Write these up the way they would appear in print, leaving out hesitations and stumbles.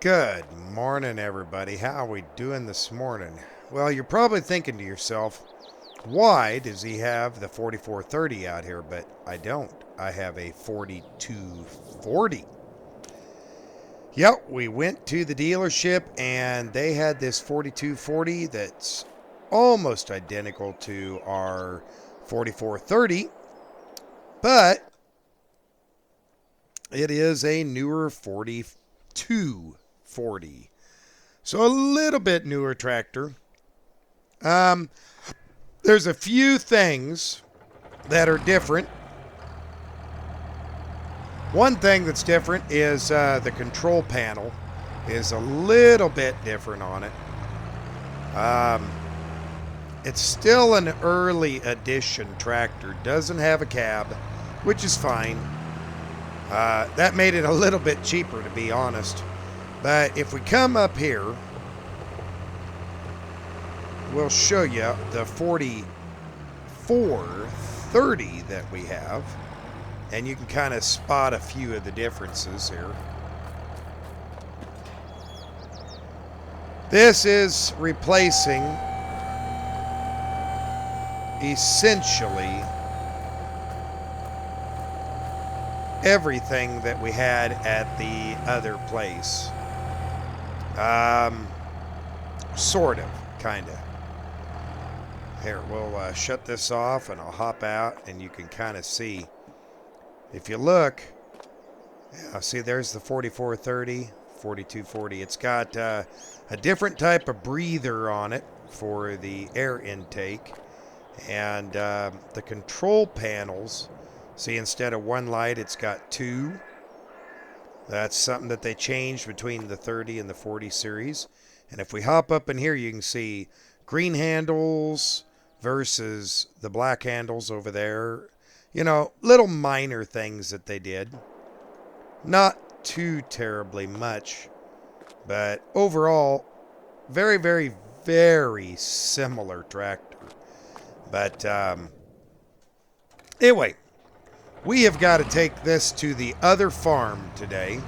Good morning, everybody. How are we doing this morning? Well, you're probably thinking to yourself, why does he have the 4430 out here? But I don't. I have a 4240. Yep, we went to the dealership and they had this 4240 that's almost identical to our 4430, but it is a newer 4240. So a little bit newer tractor. There's a few things that are different. One thing that's different is the control panel is a little bit different on it. It's still an early edition tractor. Doesn't have a cab, which is fine. That made it a little bit cheaper, to be honest. But if we come up here, we'll show you the 4430 that we have. And you can kind of spot a few of the differences here. This is replacing essentially everything that we had at the other place. Sort of, kind of. Here, we'll shut this off and I'll hop out and you can kind of see. If you look, see there's the 4430, 4240. It's got a different type of breather on it for the air intake. And the control panels, see, instead of one light, it's got two. That's something that they changed between the 30 and the 40 series. And if we hop up in here, you can see green handles versus the black handles over there. You know, little minor things that they did. Not too terribly much. But overall, very, very, very similar tractor. But anyway, we have got to take this to the other farm today.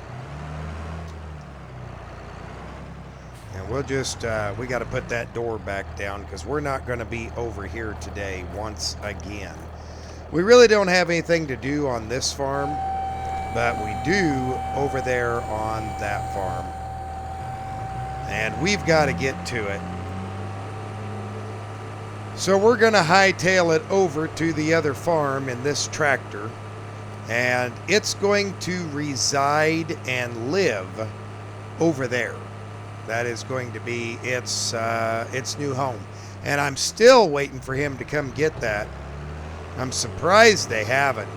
And we'll just, we got to put that door back down because we're not going to be over here today once again. We really don't have anything to do on this farm, but we do over there on that farm. And we've got to get to it. So we're going to hightail it over to the other farm in this tractor. And it's going to reside and live over there. That is going to be its new home. And I'm still waiting for him to come get that. I'm surprised they haven't.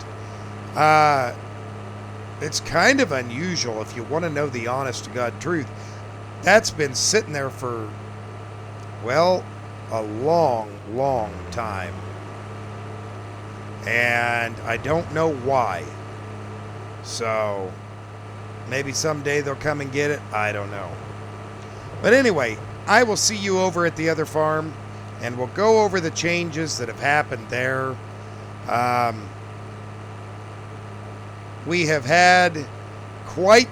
It's kind of unusual if you want to know the honest to God truth. That's been sitting there for, well, a long, long time. And I don't know why. So, maybe someday they'll come and get it. I don't know. But anyway, I will see you over at the other farm. And we'll go over the changes that have happened there. We have had quite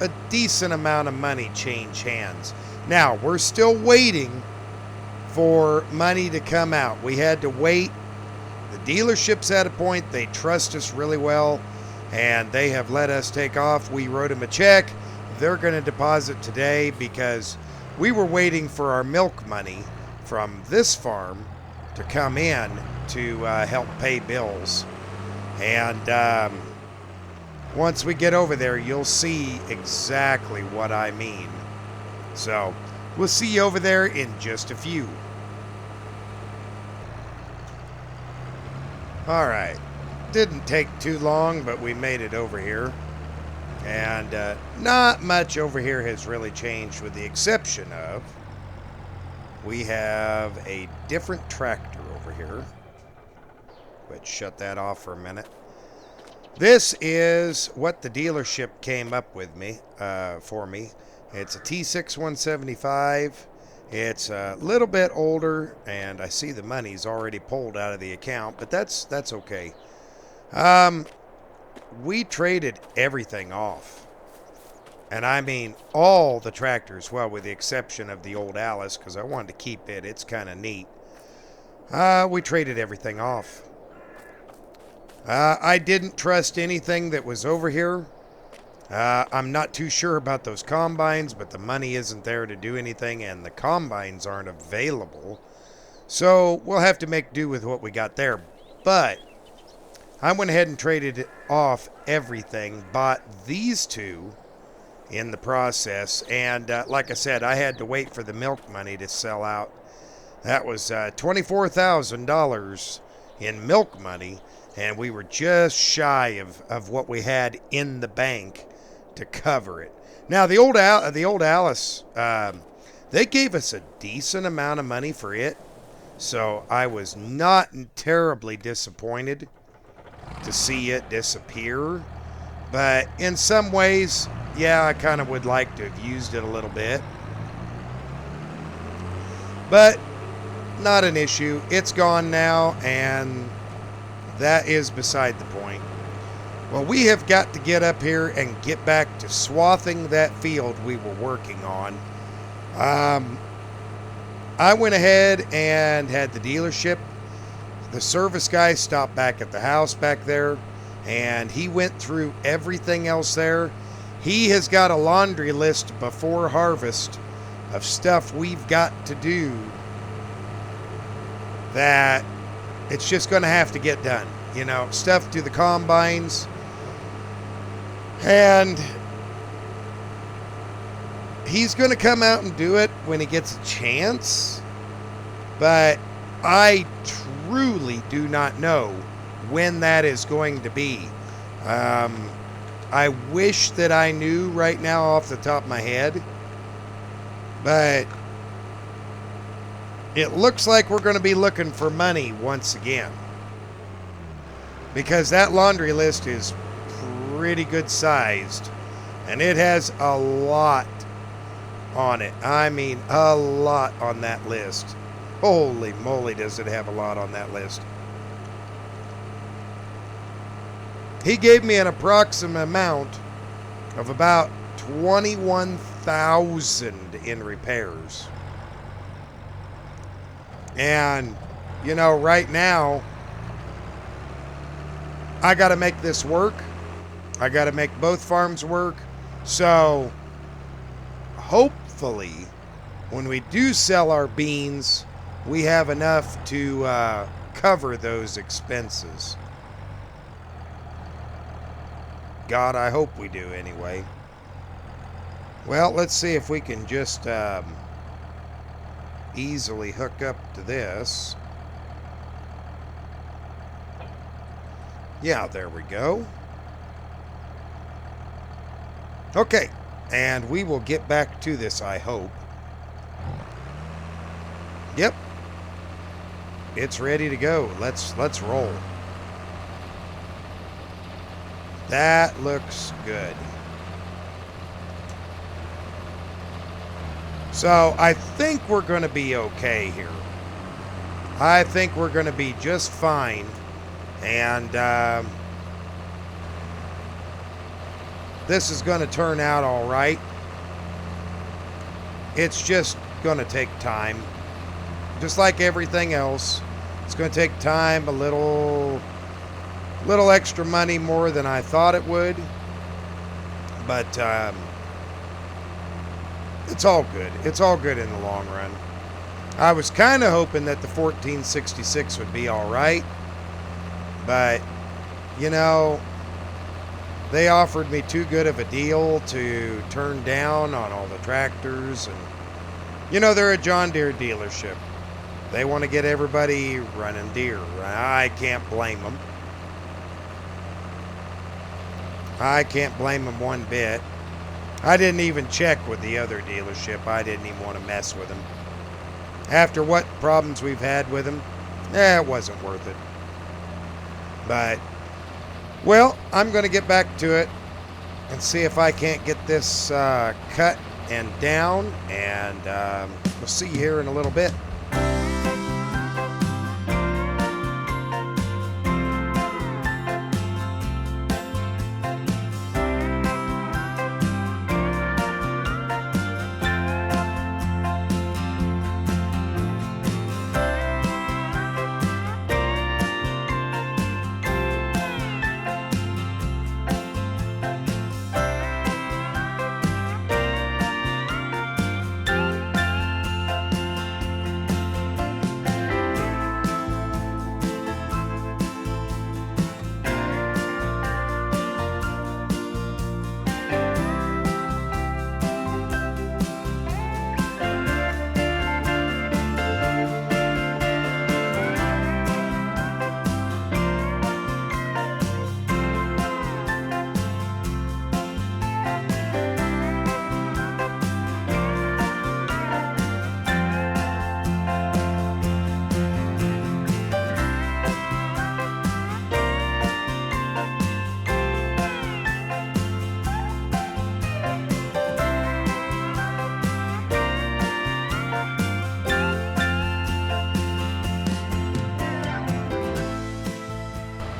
a decent amount of money change hands. Now, we're still waiting for money to come out. We had to wait. The dealership's at a point. They trust us really well, and they have let us take off. We wrote them a check. They're going to deposit today because we were waiting for our milk money from this farm to come in to help pay bills. And once we get over there, you'll see exactly what I mean. So, we'll see you over there in just a few. Alright, didn't take too long, but we made it over here. And not much over here has really changed, with the exception of we have a different tractor over here. Let's shut that off for a minute. This is what the dealership came up with for me. It's a T6 175. It's a little bit older, and I see the money's already pulled out of the account, but that's okay. We traded everything off And I mean all the tractors, well, with the exception of the old Alice, because I wanted to keep it. It's kind of neat. We traded everything off. I didn't trust anything that was over here. I'm not too sure about those combines, but the money isn't there to do anything, and the combines aren't available. So we'll have to make do with what we got there. But I went ahead and traded off everything, bought these two in the process, and like I said, I had to wait for the milk money to sell out. That was $24,000 in milk money, and we were just shy of what we had in the bank to cover it. Now, the old Alice, they gave us a decent amount of money for it, so I was not terribly disappointed to see it disappear. But in some ways, yeah, I kind of would like to have used it a little bit. But not an issue. It's gone now, and that is beside the point. Well, we have got to get up here and get back to swathing that field we were working on. I went ahead and had the dealership. The service guy stopped back at the house back there, and he went through everything else there. He has got a laundry list before harvest of stuff we've got to do that it's just going to have to get done. You know, stuff to the combines. And he's going to come out and do it when he gets a chance. But I truly do not know when that is going to be. I wish that I knew right now off the top of my head. But it looks like we're going to be looking for money once again. Because that laundry list is pretty good sized. And it has a lot on it. I mean, a lot on that list. Holy moly, does it have a lot on that list. He gave me an approximate amount of about $21,000 in repairs. And, you know, right now, I got to make this work. I got to make both farms work. So, hopefully, when we do sell our beans, we have enough to cover those expenses. God, I hope we do anyway. Well, let's see if we can just easily hook up to this. Yeah, there we go. Okay, and we will get back to this, I hope. Yep. It's ready to go. Let's roll. That looks good. So I think we're going to be okay here. I think we're going to be just fine. And this is going to turn out all right. It's just going to take time. Just like everything else. It's going to take time, a little extra money more than I thought it would. But it's all good. It's all good in the long run. I was kind of hoping that the 1466 would be all right. But, you know, they offered me too good of a deal to turn down on all the tractors. And, you know, they're a John Deere dealership. They want to get everybody running Deere. I can't blame them. I can't blame them one bit. I didn't even check with the other dealership. I didn't even want to mess with them. After what problems we've had with them, it wasn't worth it. But, well, I'm going to get back to it and see if I can't get this cut and down. And we'll see you here in a little bit.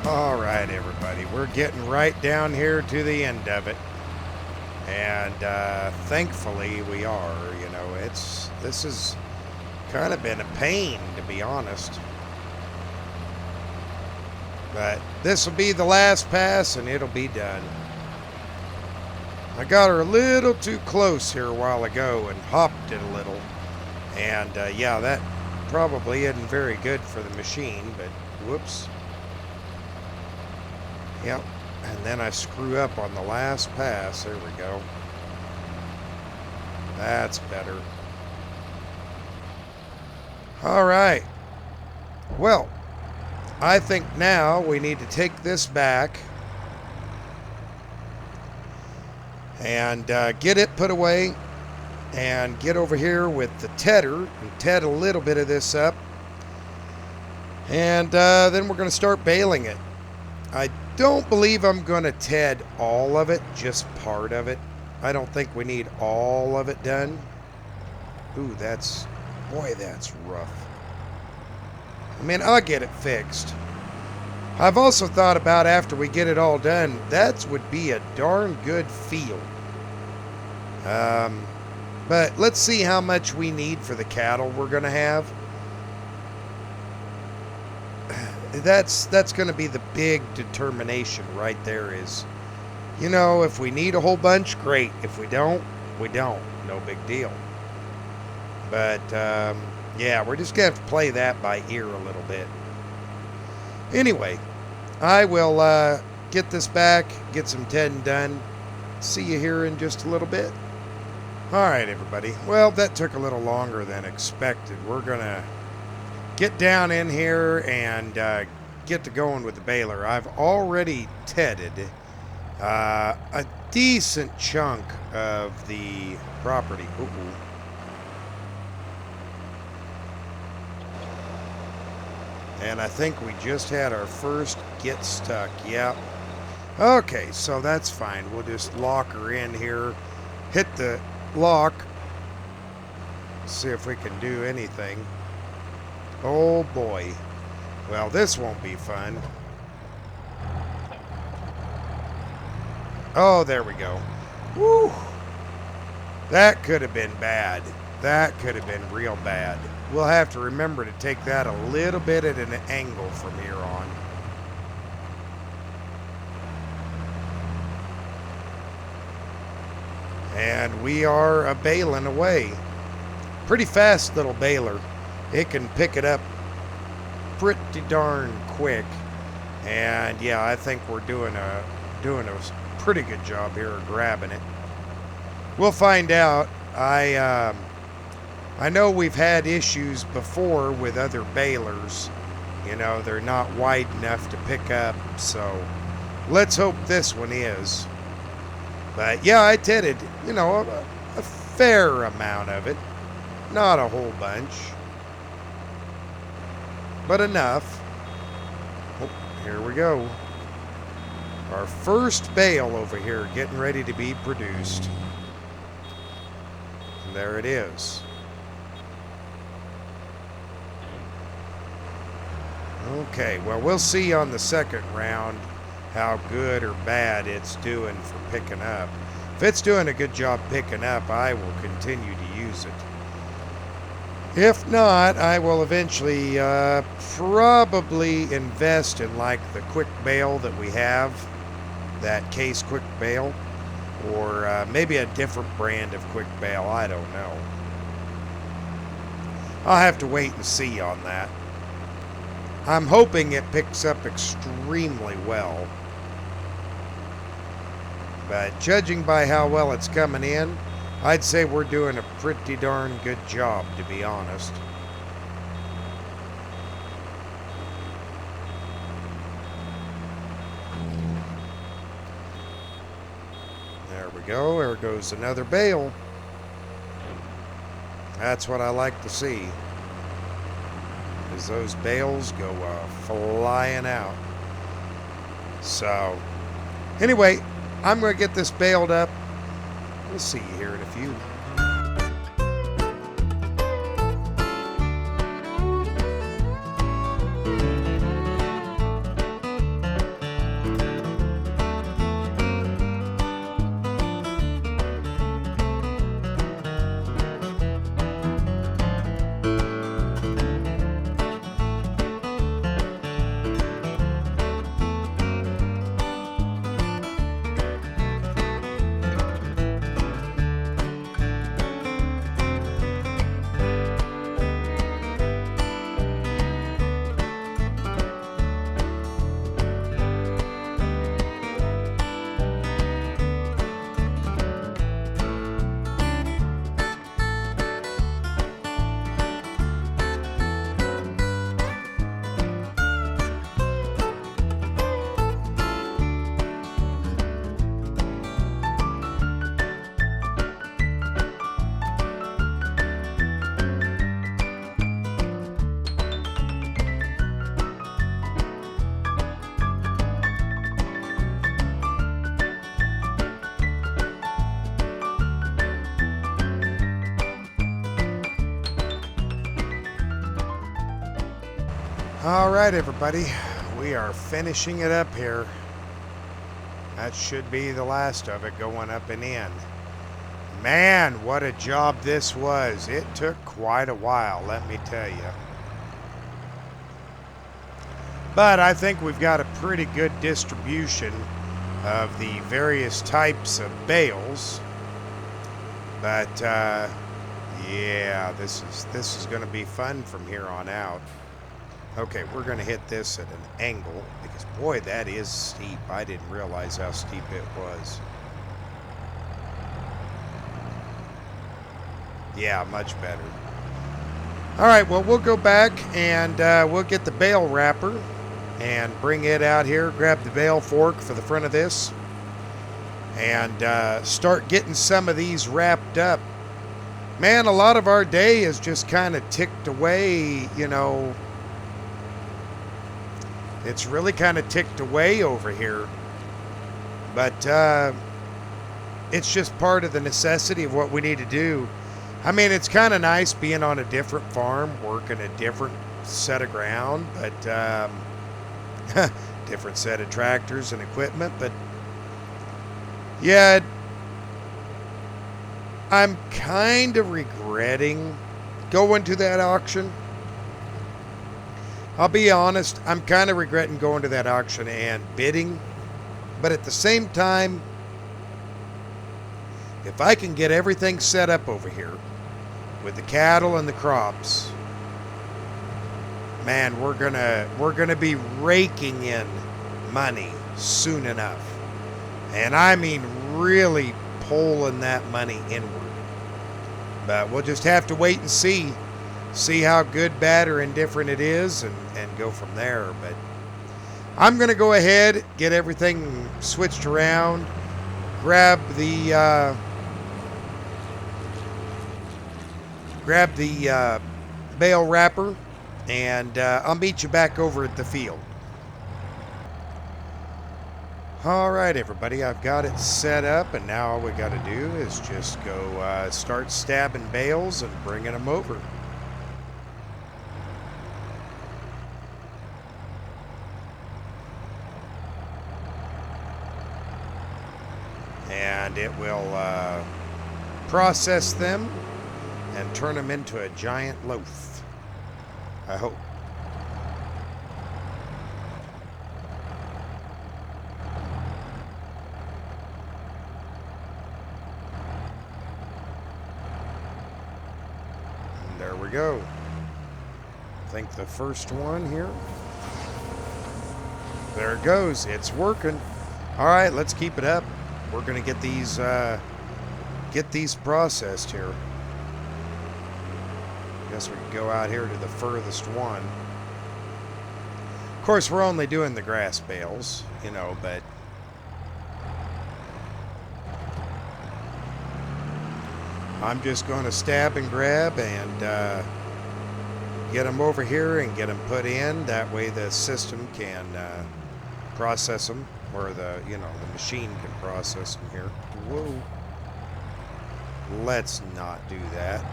All right, everybody, we're getting right down here to the end of it. And thankfully we are. You know, this has kind of been a pain, to be honest. But this will be the last pass and it'll be done. I got her a little too close here a while ago and hopped it a little. And yeah, that probably isn't very good for the machine, but whoops. Yep. And then I screw up on the last pass. There we go. That's better. All right. Well, I think now we need to take this back and get it put away and get over here with the tedder and ted a little bit of this up. And then we're going to start baling it. I don't believe I'm going to ted all of it, just part of it. I don't think we need all of it done. Ooh, boy, that's rough. I mean, I'll get it fixed. I've also thought about after we get it all done, that would be a darn good field. But let's see how much we need for the cattle we're going to have. That's going to be the big determination right there is, you know, if we need a whole bunch, great. If we don't, we don't. No big deal. But, yeah, we're just going to have to play that by ear a little bit. Anyway, I will get this back, get some tedding done. See you here in just a little bit. All right, everybody. Well, that took a little longer than expected. We're going to get down in here and get to going with the baler. I've already tedded a decent chunk of the property. Ooh. And I think we just had our first get stuck. Yep. Okay, so that's fine. We'll just lock her in here. Hit the lock. See if we can do anything. Oh boy. Well, this won't be fun. Oh, there we go. Woo! That could have been bad. That could have been real bad. We'll have to remember to take that a little bit at an angle from here on. And we are a baling away. Pretty fast little baler. It can pick it up pretty darn quick. And yeah, I think we're doing a pretty good job here of grabbing it. We'll find out. I know we've had issues before with other balers. You know, they're not wide enough to pick up, so let's hope this one is. But yeah, I tedded, you know, a fair amount of it. Not a whole bunch, but enough. Oh, here we go. Our first bale over here getting ready to be produced. And there it is. Okay, well, we'll see on the second round how good or bad it's doing for picking up. If it's doing a good job picking up, I will continue to use it. If not, I will eventually probably invest in like the quick bale that we have, that case quick bale, or maybe a different brand of quick bale. I don't know. I'll have to wait and see on that. I'm hoping it picks up extremely well. But judging by how well it's coming in, I'd say we're doing a pretty darn good job, to be honest. There we go. There goes another bale. That's what I like to see. As those bales go flying out. So, anyway, I'm going to get this baled up. We'll see you here in a few. All right, everybody. We are finishing it up here. That should be the last of it going up and in. Man, what a job this was. It took quite a while, let me tell you. But I think we've got a pretty good distribution of the various types of bales. But yeah, this is going to be fun from here on out. Okay, we're going to hit this at an angle because, boy, that is steep. I didn't realize how steep it was. Yeah, much better. All right, well, we'll go back and we'll get the bale wrapper and bring it out here. Grab the bale fork for the front of this and start getting some of these wrapped up. Man, a lot of our day is just kind of ticked away, you know. It's really kind of ticked away over here. But it's just part of the necessity of what we need to do. I mean, it's kind of nice being on a different farm, working a different set of ground, but different set of tractors and equipment. But yeah, I'm kind of regretting going to that auction. I'll be honest, I'm kind of regretting going to that auction and bidding. But at the same time, if I can get everything set up over here with the cattle and the crops, man, we're gonna be raking in money soon enough. And I mean really pulling that money inward. But we'll just have to wait and see how good, bad, or indifferent it is, and go from there. But I'm going to go ahead, get everything switched around, grab the bale wrapper, and I'll meet you back over at the field. All right, everybody, I've got it set up, and now all we got to do is just go start stabbing bales and bringing them over. And it will process them and turn them into a giant loaf, I hope. And there we go. I think the first one here. There it goes. It's working. All right, let's keep it up. We're going to get these processed here. Guess we can go out here to the furthest one. Of course, we're only doing the grass bales, you know, but I'm just going to stab and grab and get them over here and get them put in. That way the system can process them. Or the machine can process them here. Whoa. Let's not do that.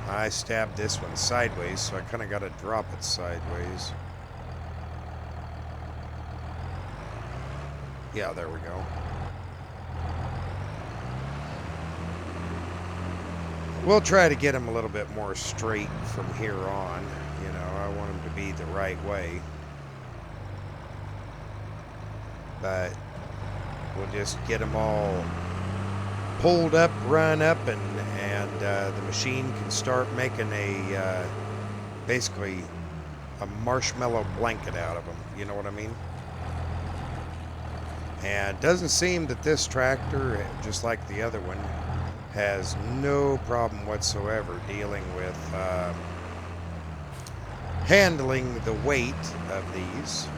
I stabbed this one sideways, so I kind of got to drop it sideways. Yeah, there we go. We'll try to get them a little bit more straight from here on. You know, I want them to be the right way. But we'll just get them all pulled up, run up, and the machine can start making basically a marshmallow blanket out of them. You know what I mean? And it doesn't seem that this tractor, just like the other one, has no problem whatsoever dealing with handling the weight of these.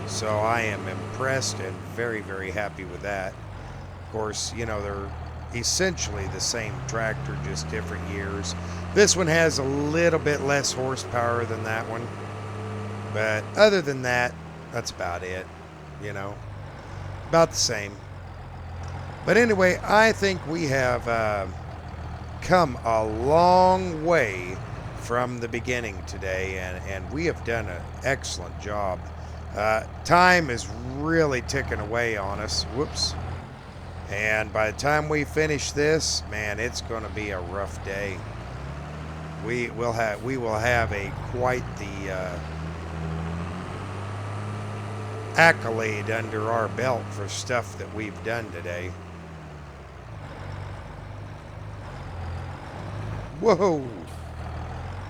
So I am impressed and very, very happy with that. Of course, you know, they're essentially the same tractor, just different years. This one has a little bit less horsepower than that one. But other than that, that's about it, you know. About the same. But anyway, I think we have come a long way from the beginning today, and we have done an excellent job. Time is really ticking away on us. Whoops. And by the time we finish this, man, it's going to be a rough day. We will have a quite the accolade under our belt for stuff that we've done today. Whoa!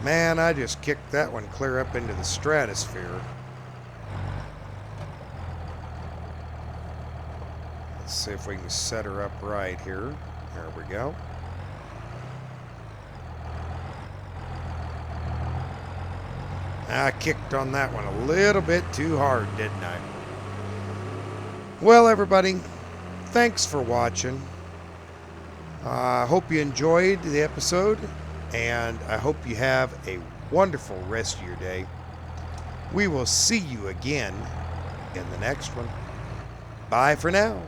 Man, I just kicked that one clear up into the stratosphere. Let's see if we can set her up right here. There we go. I kicked on that one a little bit too hard, didn't I? Well, everybody, thanks for watching. I hope you enjoyed the episode, and I hope you have a wonderful rest of your day. We will see you again in the next one. Bye for now.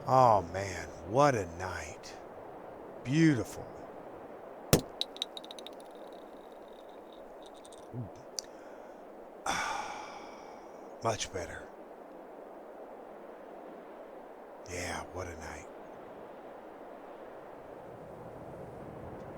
Oh man, what a night. Beautiful. Much better. Yeah, what a night.